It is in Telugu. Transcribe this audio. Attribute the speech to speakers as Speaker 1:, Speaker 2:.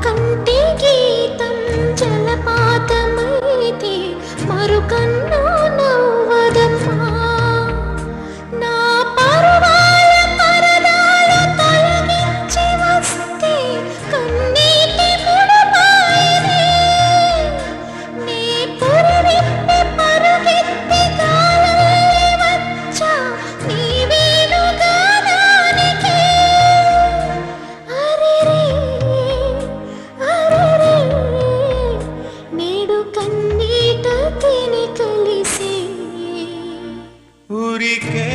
Speaker 1: కంటి గీతం జలపాతమైతే మరుకన్ను నవ్వదమ్మా. నా పరువాల పరదాలు తొలగించి వస్తే కన్నీటి ముడుపాయనే. నీ పురివిప్పి పరుగెత్తి గాలల్లే వచ్చా నీ వేణుగానానికి. అరెరే అరెరే నేడు కన్నీట తిని కలిసే
Speaker 2: ఊరికే